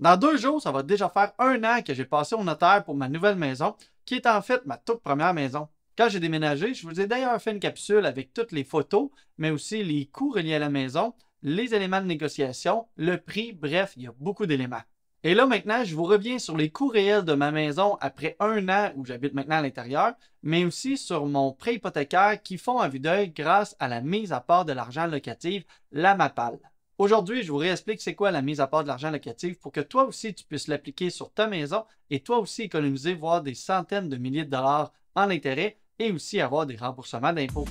Dans 2 jours, ça va déjà faire 1 an que j'ai passé au notaire pour ma nouvelle maison, qui est en fait ma toute première maison. Quand j'ai déménagé, je vous ai d'ailleurs fait une capsule avec toutes les photos, mais aussi les coûts reliés à la maison, les éléments de négociation, le prix, bref, il y a beaucoup d'éléments. Et là maintenant, je vous reviens sur les coûts réels de ma maison après 1 an où j'habite maintenant à l'intérieur, mais aussi sur mon prêt hypothécaire qui font à vue d'œil grâce à la mise à part de l'argent locatif, la MAPAL. Aujourd'hui, je vous réexplique c'est quoi la mise à part de l'argent locatif pour que toi aussi tu puisses l'appliquer sur ta maison et toi aussi économiser voire des centaines de milliers de dollars en intérêts et aussi avoir des remboursements d'impôts.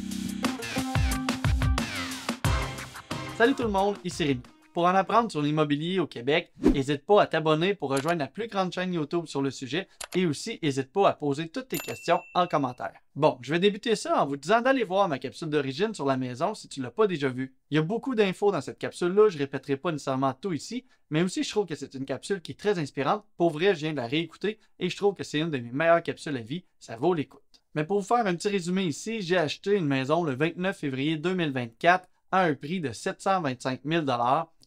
Salut tout le monde, ici Rémi. Pour en apprendre sur l'immobilier au Québec, n'hésite pas à t'abonner pour rejoindre la plus grande chaîne YouTube sur le sujet et aussi n'hésite pas à poser toutes tes questions en commentaire. Bon, je vais débuter ça en vous disant d'aller voir ma capsule d'origine sur la maison si tu ne l'as pas déjà vue. Il y a beaucoup d'infos dans cette capsule-là, je ne répéterai pas nécessairement tout ici, mais aussi je trouve que c'est une capsule qui est très inspirante. Pour vrai, je viens de la réécouter et je trouve que c'est une de mes meilleures capsules à vie, ça vaut l'écoute. Mais pour vous faire un petit résumé ici, j'ai acheté une maison le 29 février 2024 à un prix de 725 000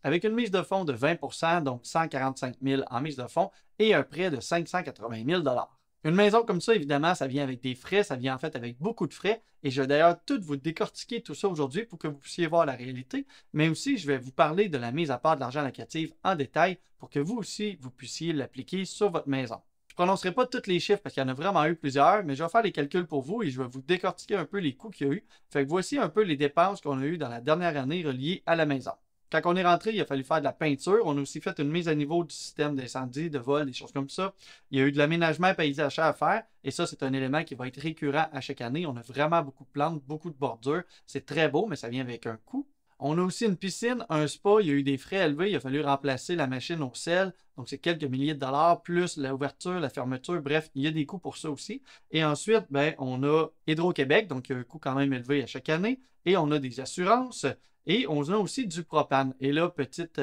avec une mise de fonds de 20 donc 145 000 en mise de fonds et un prêt de 580 000 Une maison comme ça, évidemment, ça vient avec des frais, ça vient en fait avec beaucoup de frais et je vais d'ailleurs tout vous décortiquer tout ça aujourd'hui pour que vous puissiez voir la réalité, mais aussi je vais vous parler de la mise à part de l'argent locatif en détail pour que vous aussi, vous puissiez l'appliquer sur votre maison. Je ne prononcerai pas tous les chiffres parce qu'il y en a vraiment eu plusieurs, mais je vais faire les calculs pour vous et je vais vous décortiquer un peu les coûts qu'il y a eu. Fait que voici un peu les dépenses qu'on a eues dans la dernière année reliées à la maison. Quand on est rentré, il a fallu faire de la peinture. On a aussi fait une mise à niveau du système d'incendie, de vol, des choses comme ça. Il y a eu de l'aménagement paysager à faire. Et ça, c'est un élément qui va être récurrent à chaque année. On a vraiment beaucoup de plantes, beaucoup de bordures. C'est très beau, mais ça vient avec un coût. On a aussi une piscine, un spa, il y a eu des frais élevés, il a fallu remplacer la machine au sel, donc c'est quelques milliers de dollars, plus l'ouverture, la fermeture, bref, il y a des coûts pour ça aussi. Et ensuite, ben, on a Hydro-Québec, donc il y a un coût quand même élevé à chaque année, et on a des assurances, et on a aussi du propane. Et là, petite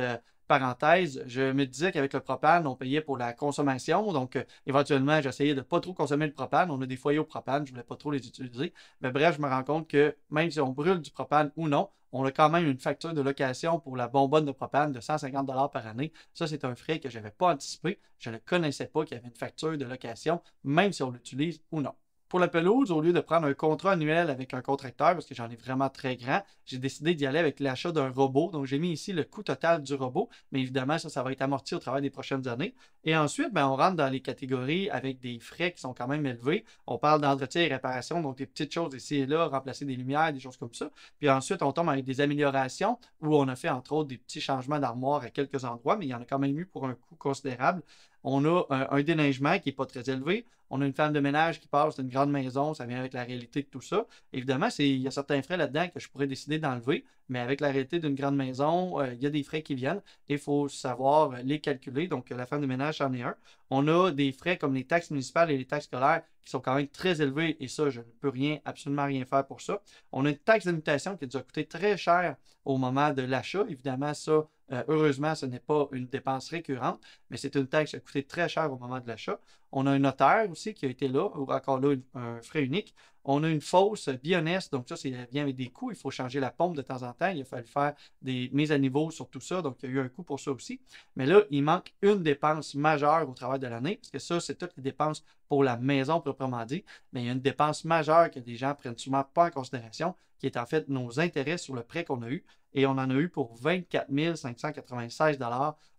parenthèse, je me disais qu'avec le propane, on payait pour la consommation. Donc, éventuellement, j'essayais de ne pas trop consommer le propane. On a des foyers au propane, je ne voulais pas trop les utiliser. Mais bref, je me rends compte que même si on brûle du propane ou non, on a quand même une facture de location pour la bonbonne de propane de 150 $ par année. Ça, c'est un frais que je n'avais pas anticipé. Je ne connaissais pas qu'il y avait une facture de location, même si on l'utilise ou non. Pour la pelouse, au lieu de prendre un contrat annuel avec un contracteur, parce que j'en ai vraiment très grand, j'ai décidé d'y aller avec l'achat d'un robot. Donc, j'ai mis ici le coût total du robot, mais évidemment, ça va être amorti au travers des prochaines années. Et ensuite, ben, on rentre dans les catégories avec des frais qui sont quand même élevés. On parle d'entretien et réparation, donc des petites choses ici et là, remplacer des lumières, des choses comme ça. Puis ensuite, on tombe avec des améliorations où on a fait, entre autres, des petits changements d'armoire à quelques endroits, mais il y en a quand même eu pour un coût considérable. On a un déneigement qui n'est pas très élevé. On a une femme de ménage qui passe d'une grande maison, ça vient avec la réalité de tout ça. Évidemment, il y a certains frais là-dedans que je pourrais décider d'enlever, mais avec la réalité d'une grande maison, il y a des frais qui viennent et il faut savoir les calculer. Donc, la femme de ménage, c'en est un. On a des frais comme les taxes municipales et les taxes scolaires qui sont quand même très élevés et ça, je ne peux absolument rien faire pour ça. On a une taxe d'habitation qui nous a coûté très cher au moment de l'achat. Évidemment, ça, heureusement, ce n'est pas une dépense récurrente, mais c'est une taxe qui a coûté très cher au moment de l'achat. On a un notaire aussi qui a été là, ou encore là, un frais unique. On a une fosse Bioness, donc ça, ça vient avec des coûts. Il faut changer la pompe de temps en temps. Il a fallu faire des mises à niveau sur tout ça, donc il y a eu un coût pour ça aussi. Mais là, il manque une dépense majeure au travers de l'année, parce que ça, c'est toutes les dépenses pour la maison proprement dit. Mais il y a une dépense majeure que des gens prennent souvent pas en considération, qui est en fait nos intérêts sur le prêt qu'on a eu. Et on en a eu pour 24 596 $.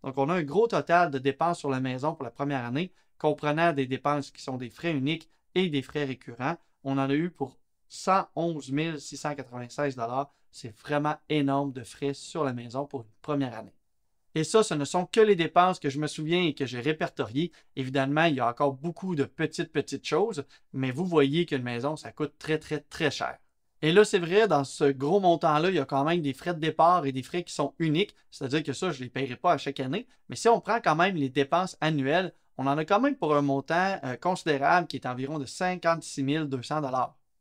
Donc, on a un gros total de dépenses sur la maison pour la première année, comprenant des dépenses qui sont des frais uniques et des frais récurrents. On en a eu pour 111 696 $. C'est vraiment énorme de frais sur la maison pour une première année. Et ça, ce ne sont que les dépenses que je me souviens et que j'ai répertoriées. Évidemment, il y a encore beaucoup de petites choses, mais vous voyez qu'une maison, ça coûte très, très, très cher. Et là, c'est vrai, dans ce gros montant-là, il y a quand même des frais de départ et des frais qui sont uniques. C'est-à-dire que ça, je ne les paierai pas à chaque année. Mais si on prend quand même les dépenses annuelles, on en a quand même pour un montant considérable qui est environ de 56 200 $.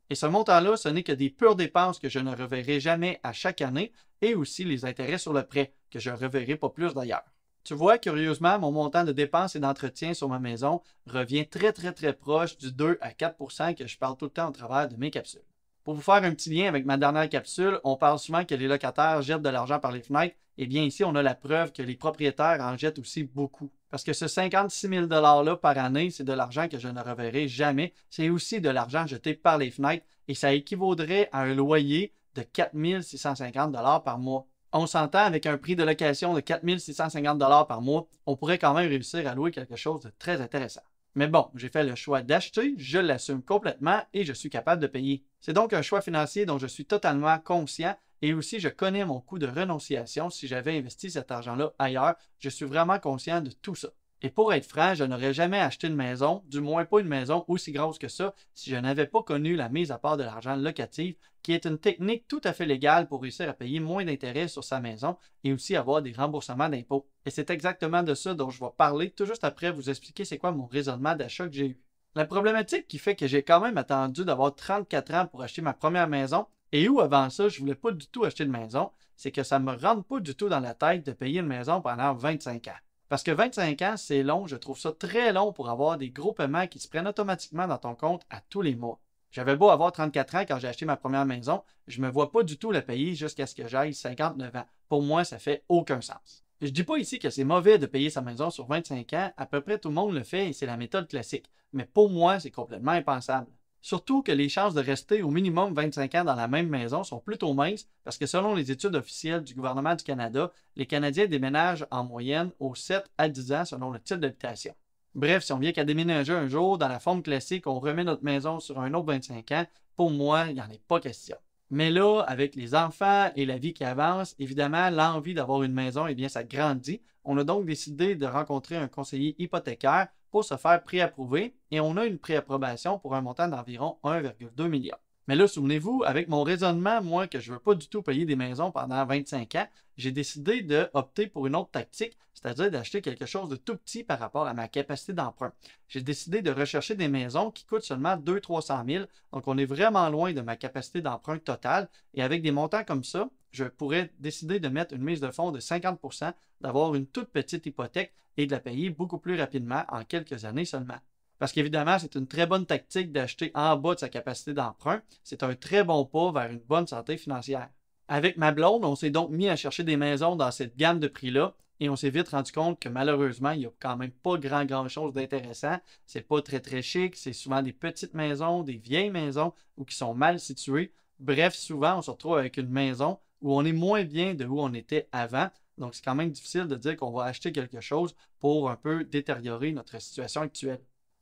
Et ce montant-là, ce n'est que des pures dépenses que je ne reverrai jamais à chaque année et aussi les intérêts sur le prêt, que je ne reverrai pas plus d'ailleurs. Tu vois, curieusement, mon montant de dépenses et d'entretien sur ma maison revient très, très, très proche du 2 à 4 % que je parle tout le temps au travers de mes capsules. Pour vous faire un petit lien avec ma dernière capsule, on parle souvent que les locataires jettent de l'argent par les fenêtres. Eh bien, ici, on a la preuve que les propriétaires en jettent aussi beaucoup. Parce que ce 56 000 $-là par année, c'est de l'argent que je ne reverrai jamais. C'est aussi de l'argent jeté par les fenêtres et ça équivaudrait à un loyer de 4 650 $ par mois. On s'entend, avec un prix de location de 4 650 $ par mois, on pourrait quand même réussir à louer quelque chose de très intéressant. Mais bon, j'ai fait le choix d'acheter, je l'assume complètement et je suis capable de payer. C'est donc un choix financier dont je suis totalement conscient et aussi je connais mon coût de renonciation si j'avais investi cet argent-là ailleurs. Je suis vraiment conscient de tout ça. Et pour être franc, je n'aurais jamais acheté une maison, du moins pas une maison aussi grosse que ça, si je n'avais pas connu la mise à part de l'argent locatif, qui est une technique tout à fait légale pour réussir à payer moins d'intérêts sur sa maison et aussi avoir des remboursements d'impôts. Et c'est exactement de ça dont je vais parler tout juste après vous expliquer c'est quoi mon raisonnement d'achat que j'ai eu. La problématique qui fait que j'ai quand même attendu d'avoir 34 ans pour acheter ma première maison, et où avant ça, je voulais pas du tout acheter de maison, c'est que ça me rentre pas du tout dans la tête de payer une maison pendant 25 ans. Parce que 25 ans, c'est long, je trouve ça très long pour avoir des gros paiements qui se prennent automatiquement dans ton compte à tous les mois. J'avais beau avoir 34 ans quand j'ai acheté ma première maison, je ne me vois pas du tout la payer jusqu'à ce que j'aille 59 ans. Pour moi, ça fait aucun sens. Je dis pas ici que c'est mauvais de payer sa maison sur 25 ans, à peu près tout le monde le fait et c'est la méthode classique. Mais pour moi, c'est complètement impensable. Surtout que les chances de rester au minimum 25 ans dans la même maison sont plutôt minces parce que selon les études officielles du gouvernement du Canada, les Canadiens déménagent en moyenne aux 7 à 10 ans selon le type d'habitation. Bref, si on vient qu'à déménager un jour, dans la forme classique, on remet notre maison sur un autre 25 ans, pour moi, il n'y en est pas question. Mais là, avec les enfants et la vie qui avance, évidemment, l'envie d'avoir une maison, eh bien, ça grandit. On a donc décidé de rencontrer un conseiller hypothécaire pour se faire préapprouver et on a une préapprobation pour un montant d'environ 1,2 million. Mais là, souvenez-vous, avec mon raisonnement, moi, que je ne veux pas du tout payer des maisons pendant 25 ans, j'ai décidé d'opter pour une autre tactique, c'est-à-dire d'acheter quelque chose de tout petit par rapport à ma capacité d'emprunt. J'ai décidé de rechercher des maisons qui coûtent seulement 200-300 000, donc on est vraiment loin de ma capacité d'emprunt totale, et avec des montants comme ça, je pourrais décider de mettre une mise de fonds de 50%, d'avoir une toute petite hypothèque et de la payer beaucoup plus rapidement en quelques années seulement. Parce qu'évidemment, c'est une très bonne tactique d'acheter en bas de sa capacité d'emprunt. C'est un très bon pas vers une bonne santé financière. Avec ma blonde, on s'est donc mis à chercher des maisons dans cette gamme de prix-là et on s'est vite rendu compte que malheureusement, il n'y a quand même pas grand-chose d'intéressant. C'est pas très chic, c'est souvent des petites maisons, des vieilles maisons ou qui sont mal situées. Bref, souvent, on se retrouve avec une maison où on est moins bien de où on était avant. Donc, c'est quand même difficile de dire qu'on va acheter quelque chose pour un peu détériorer notre situation actuelle.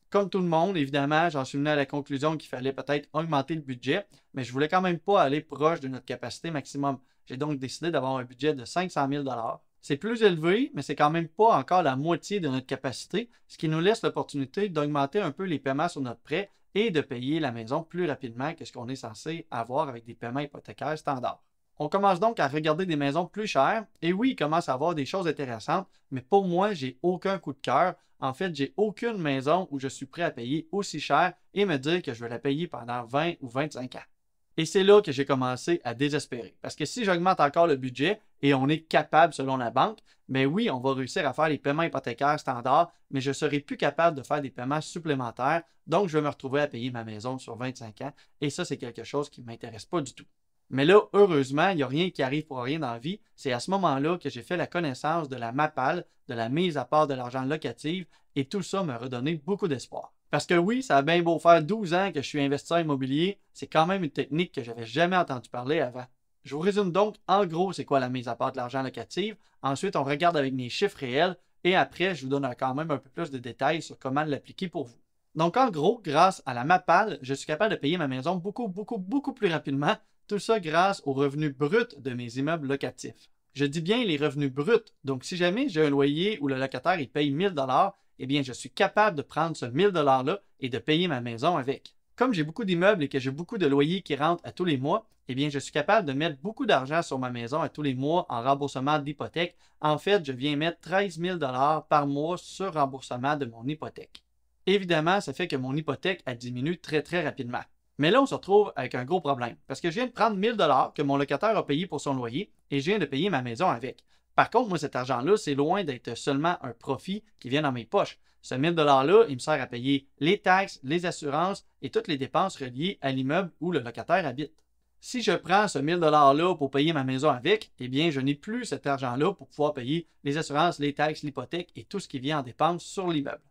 Comme tout le monde, évidemment, j'en suis venu à la conclusion qu'il fallait peut-être augmenter le budget, mais je voulais quand même pas aller proche de notre capacité maximum. J'ai donc décidé d'avoir un budget de 500 000 $. C'est plus élevé, mais c'est quand même pas encore la moitié de notre capacité, ce qui nous laisse l'opportunité d'augmenter un peu les paiements sur notre prêt et de payer la maison plus rapidement que ce qu'on est censé avoir avec des paiements hypothécaires standards. On commence donc à regarder des maisons plus chères, et oui, il commence à avoir des choses intéressantes, mais pour moi, j'ai aucun coup de cœur. En fait, j'ai aucune maison où je suis prêt à payer aussi cher et me dire que je vais la payer pendant 20 ou 25 ans. Et c'est là que j'ai commencé à désespérer. Parce que si j'augmente encore le budget, et on est capable selon la banque, mais oui, on va réussir à faire les paiements hypothécaires standards, mais je ne serai plus capable de faire des paiements supplémentaires, donc je vais me retrouver à payer ma maison sur 25 ans, et ça, c'est quelque chose qui ne m'intéresse pas du tout. Mais là, heureusement, il n'y a rien qui arrive pour rien dans la vie. C'est à ce moment-là que j'ai fait la connaissance de la MAPAL, de la mise à part de l'argent locatif, et tout ça m'a redonné beaucoup d'espoir. Parce que oui, ça a bien beau faire 12 ans que je suis investisseur immobilier, c'est quand même une technique que j'avais jamais entendu parler avant. Je vous résume donc en gros c'est quoi la mise à part de l'argent locatif. Ensuite, on regarde avec mes chiffres réels et après, je vous donne quand même un peu plus de détails sur comment l'appliquer pour vous. Donc en gros, grâce à la MAPAL, je suis capable de payer ma maison beaucoup plus rapidement. Tout ça grâce aux revenus bruts de mes immeubles locatifs. Je dis bien les revenus bruts. Donc, si jamais j'ai un loyer où le locataire il paye 1000 $, eh bien, je suis capable de prendre ce 1000 $-là et de payer ma maison avec. Comme j'ai beaucoup d'immeubles et que j'ai beaucoup de loyers qui rentrent à tous les mois, eh bien, je suis capable de mettre beaucoup d'argent sur ma maison à tous les mois en remboursement d'hypothèque. En fait, je viens mettre 13 000 $ par mois sur remboursement de mon hypothèque. Évidemment, ça fait que mon hypothèque a diminué très rapidement. Mais là, on se retrouve avec un gros problème, parce que je viens de prendre 1000 $ que mon locataire a payé pour son loyer et je viens de payer ma maison avec. Par contre, moi, cet argent-là, c'est loin d'être seulement un profit qui vient dans mes poches. Ce 1000 $-là, il me sert à payer les taxes, les assurances et toutes les dépenses reliées à l'immeuble où le locataire habite. Si je prends ce 1000 $-là pour payer ma maison avec, eh bien, je n'ai plus cet argent-là pour pouvoir payer les assurances, les taxes, l'hypothèque et tout ce qui vient en dépenses sur l'immeuble.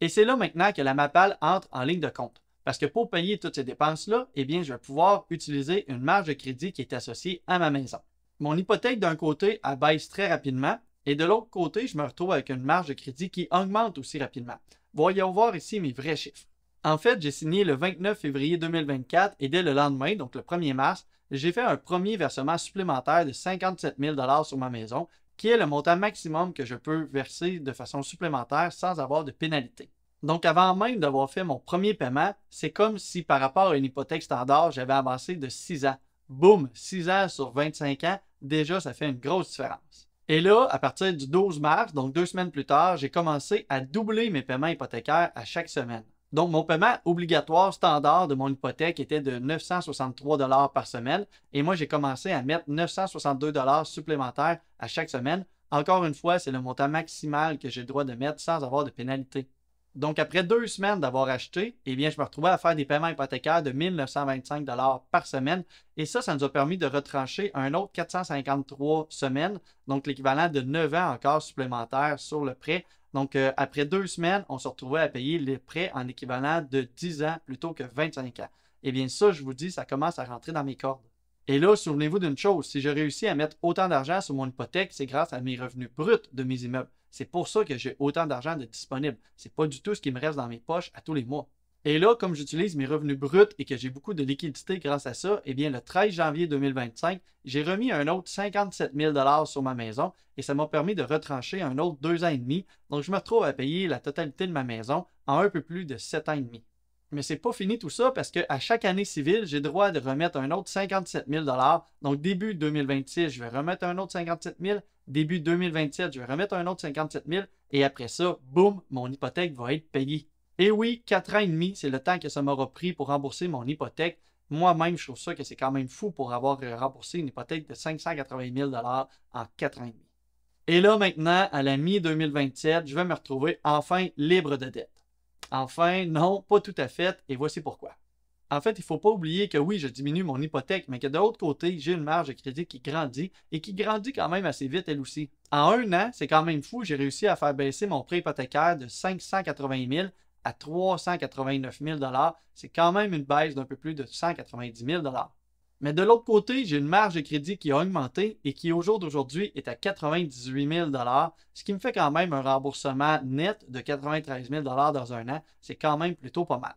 Et c'est là maintenant que la MAPAL entre en ligne de compte. Parce que pour payer toutes ces dépenses-là, eh bien, je vais pouvoir utiliser une marge de crédit qui est associée à ma maison. Mon hypothèque, d'un côté, elle baisse très rapidement, et de l'autre côté, je me retrouve avec une marge de crédit qui augmente aussi rapidement. Voyons voir ici mes vrais chiffres. En fait, j'ai signé le 29 février 2024 et dès le lendemain, donc le 1er mars, j'ai fait un premier versement supplémentaire de 57 000 $ sur ma maison, qui est le montant maximum que je peux verser de façon supplémentaire sans avoir de pénalité. Donc, avant même d'avoir fait mon premier paiement, c'est comme si par rapport à une hypothèque standard, j'avais avancé de 6 ans. Boum, 6 ans sur 25 ans, déjà, ça fait une grosse différence. Et là, à partir du 12 mars, donc 2 semaines plus tard, j'ai commencé à doubler mes paiements hypothécaires à chaque semaine. Donc, mon paiement obligatoire standard de mon hypothèque était de 963 $ par semaine et moi, j'ai commencé à mettre 962 $ supplémentaires à chaque semaine. Encore une fois, c'est le montant maximal que j'ai le droit de mettre sans avoir de pénalité. Donc, après 2 semaines d'avoir acheté, eh bien, je me retrouvais à faire des paiements hypothécaires de 1925 $ par semaine. Et ça nous a permis de retrancher un autre 453 semaines, donc l'équivalent de 9 ans encore supplémentaires sur le prêt. Donc, après 2 semaines, on se retrouvait à payer les prêts en équivalent de 10 ans plutôt que 25 ans. Eh bien, ça, je vous dis, ça commence à rentrer dans mes cordes. Et là, souvenez-vous d'une chose, si j'ai réussi à mettre autant d'argent sur mon hypothèque, c'est grâce à mes revenus bruts de mes immeubles. C'est pour ça que j'ai autant d'argent de disponible. C'est pas du tout ce qui me reste dans mes poches à tous les mois. Et là, comme j'utilise mes revenus bruts et que j'ai beaucoup de liquidités grâce à ça, eh bien, le 13 janvier 2025, j'ai remis un autre 57 000 $ sur ma maison et ça m'a permis de retrancher un autre 2 ans et demi. Donc, je me retrouve à payer la totalité de ma maison en un peu plus de 7 ans et demi. Mais c'est pas fini tout ça parce qu'à chaque année civile, j'ai droit de remettre un autre 57 000 $. Donc, début 2026, je vais remettre un autre 57 000. Début 2027, je vais remettre un autre 57 000. Et après ça, boum, mon hypothèque va être payée. Et oui, 4 ans et demi, c'est le temps que ça m'aura pris pour rembourser mon hypothèque. Moi-même, je trouve ça que c'est quand même fou pour avoir remboursé une hypothèque de 580 000 $ en 4 ans et demi. Et là, maintenant, à la mi-2027, je vais me retrouver enfin libre de dette. Enfin, non, pas tout à fait, et voici pourquoi. En fait, il ne faut pas oublier que oui, je diminue mon hypothèque, mais que de l'autre côté, j'ai une marge de crédit qui grandit et qui grandit quand même assez vite elle aussi. En un an, c'est quand même fou, j'ai réussi à faire baisser mon prêt hypothécaire de 580 000 à 389 000 $. C'est quand même une baisse d'un peu plus de 190 000 $. Mais de l'autre côté, j'ai une marge de crédit qui a augmenté et qui au jour d'aujourd'hui est à 98 000 $, ce qui me fait quand même un remboursement net de 93 000 $ dans un an. C'est quand même plutôt pas mal.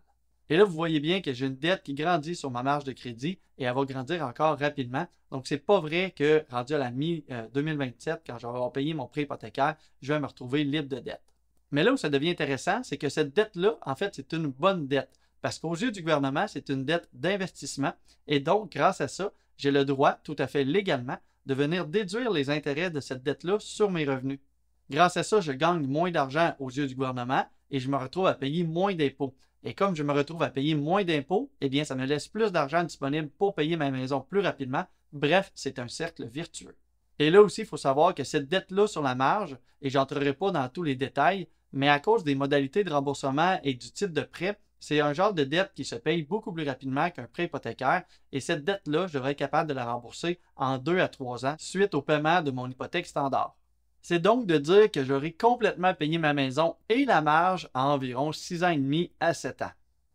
Et là, vous voyez bien que j'ai une dette qui grandit sur ma marge de crédit et elle va grandir encore rapidement. Donc, c'est pas vrai que rendu à la mi-2027, quand je vais avoir payé mon prêt hypothécaire, je vais me retrouver libre de dette. Mais là où ça devient intéressant, c'est que cette dette-là, en fait, c'est une bonne dette. Parce qu'aux yeux du gouvernement, c'est une dette d'investissement. Et donc, grâce à ça, j'ai le droit, tout à fait légalement, de venir déduire les intérêts de cette dette-là sur mes revenus. Grâce à ça, je gagne moins d'argent aux yeux du gouvernement et je me retrouve à payer moins d'impôts. Et comme je me retrouve à payer moins d'impôts, eh bien, ça me laisse plus d'argent disponible pour payer ma maison plus rapidement. Bref, c'est un cercle vertueux. Et là aussi, il faut savoir que cette dette-là sur la marge, et je n'entrerai pas dans tous les détails, mais à cause des modalités de remboursement et du type de prêt, c'est un genre de dette qui se paye beaucoup plus rapidement qu'un prêt hypothécaire et cette dette-là, je devrais être capable de la rembourser en 2 à 3 ans suite au paiement de mon hypothèque standard. C'est donc de dire que j'aurai complètement payé ma maison et la marge à environ 6 ans et demi à 7 ans.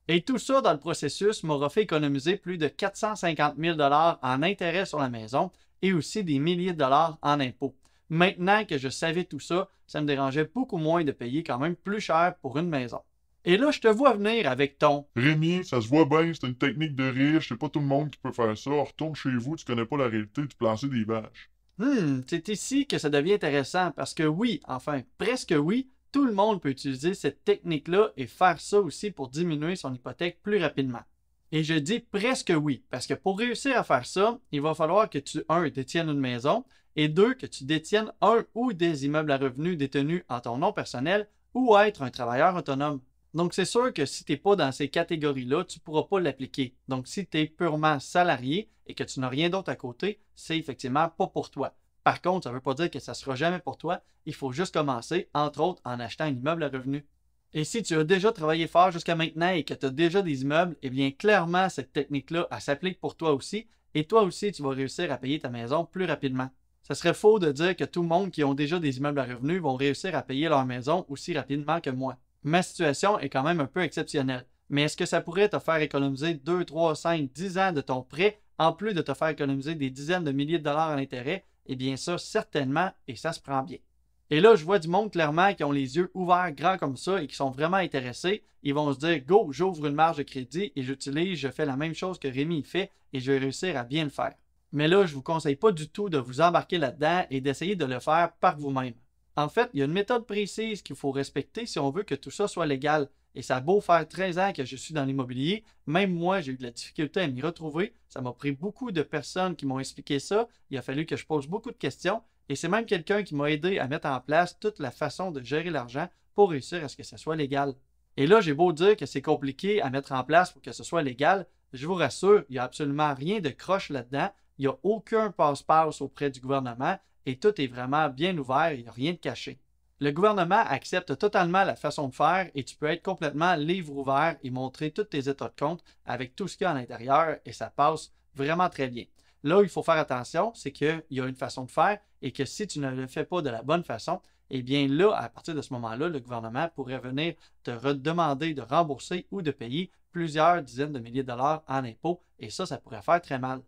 Et tout ça dans le processus m'aura fait économiser plus de 450 000 $ en intérêts sur la maison et aussi des milliers de dollars en impôts. Maintenant que je savais tout ça, ça me dérangeait beaucoup moins de payer quand même plus cher pour une maison. Et là, je te vois venir avec ton Rémi, ça se voit bien, c'est une technique de riche, c'est pas tout le monde qui peut faire ça. Retourne chez vous, tu connais pas la réalité du plancher des vaches. C'est ici que ça devient intéressant parce que oui, enfin, presque oui, tout le monde peut utiliser cette technique-là et faire ça aussi pour diminuer son hypothèque plus rapidement. Et je dis presque oui, parce que pour réussir à faire ça, il va falloir que tu, 1, détiennes une maison, et 2, que tu détiennes un ou des immeubles à revenus détenus en ton nom personnel ou être un travailleur autonome. Donc, c'est sûr que si tu n'es pas dans ces catégories-là, tu ne pourras pas l'appliquer. Donc, si tu es purement salarié et que tu n'as rien d'autre à côté, c'est effectivement pas pour toi. Par contre, ça ne veut pas dire que ça ne sera jamais pour toi. Il faut juste commencer, entre autres, en achetant un immeuble à revenus. Et si tu as déjà travaillé fort jusqu'à maintenant et que tu as déjà des immeubles, eh bien, clairement, cette technique-là, elle s'applique pour toi aussi. et toi aussi tu vas réussir à payer ta maison plus rapidement. Ce serait faux de dire que tout le monde qui ont déjà des immeubles à revenus vont réussir à payer leur maison aussi rapidement que moi. Ma situation est quand même un peu exceptionnelle, mais est-ce que ça pourrait te faire économiser 2, 3, 5, 10 ans de ton prêt, en plus de te faire économiser des dizaines de milliers de dollars en intérêt? Eh bien ça, certainement, et ça se prend bien. Et là, je vois du monde clairement qui ont les yeux ouverts grands comme ça et qui sont vraiment intéressés. Ils vont se dire, go, j'ouvre une marge de crédit et je fais la même chose que Rémi fait et je vais réussir à bien le faire. Mais là, je ne vous conseille pas du tout de vous embarquer là-dedans et d'essayer de le faire par vous-même. En fait, il y a une méthode précise qu'il faut respecter si on veut que tout ça soit légal. Et ça a beau faire 13 ans que je suis dans l'immobilier, même moi, j'ai eu de la difficulté à m'y retrouver. Ça m'a pris beaucoup de personnes qui m'ont expliqué ça. Il a fallu que je pose beaucoup de questions. Et c'est même quelqu'un qui m'a aidé à mettre en place toute la façon de gérer l'argent pour réussir à ce que ce soit légal. Et là, j'ai beau dire que c'est compliqué à mettre en place pour que ce soit légal, je vous rassure, il n'y a absolument rien de croche là-dedans. Il n'y a aucun passe-passe auprès du gouvernement et tout est vraiment bien ouvert, il n'y a rien de caché. Le gouvernement accepte totalement la façon de faire et tu peux être complètement livre ouvert et montrer tous tes états de compte avec tout ce qu'il y a à l'intérieur et ça passe vraiment très bien. Là où il faut faire attention, c'est qu'il y a une façon de faire et que si tu ne le fais pas de la bonne façon, eh bien là, à partir de ce moment-là, le gouvernement pourrait venir te demander de rembourser ou de payer plusieurs dizaines de milliers de dollars en impôts et ça pourrait faire très mal.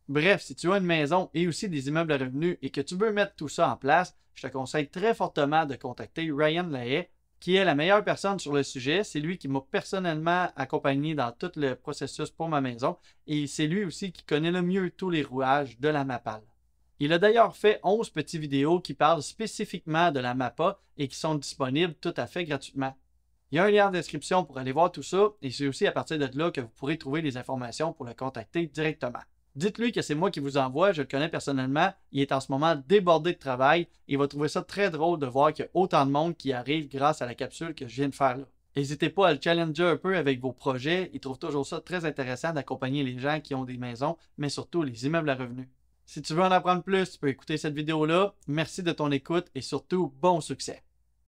Bref, si tu as une maison et aussi des immeubles à revenus et que tu veux mettre tout ça en place, je te conseille très fortement de contacter Ryan Lahaye, qui est la meilleure personne sur le sujet. C'est lui qui m'a personnellement accompagné dans tout le processus pour ma maison et c'est lui aussi qui connaît le mieux tous les rouages de la MAPAL. Il a d'ailleurs fait 11 petites vidéos qui parlent spécifiquement de la MAPA et qui sont disponibles tout à fait gratuitement. Il y a un lien en description pour aller voir tout ça et c'est aussi à partir de là que vous pourrez trouver les informations pour le contacter directement. Dites-lui que c'est moi qui vous envoie, je le connais personnellement, il est en ce moment débordé de travail et il va trouver ça très drôle de voir qu'il y a autant de monde qui arrive grâce à la capsule que je viens de faire là. N'hésitez pas à le challenger un peu avec vos projets, il trouve toujours ça très intéressant d'accompagner les gens qui ont des maisons, mais surtout les immeubles à revenus. Si tu veux en apprendre plus, tu peux écouter cette vidéo-là. Merci de ton écoute et surtout, bon succès!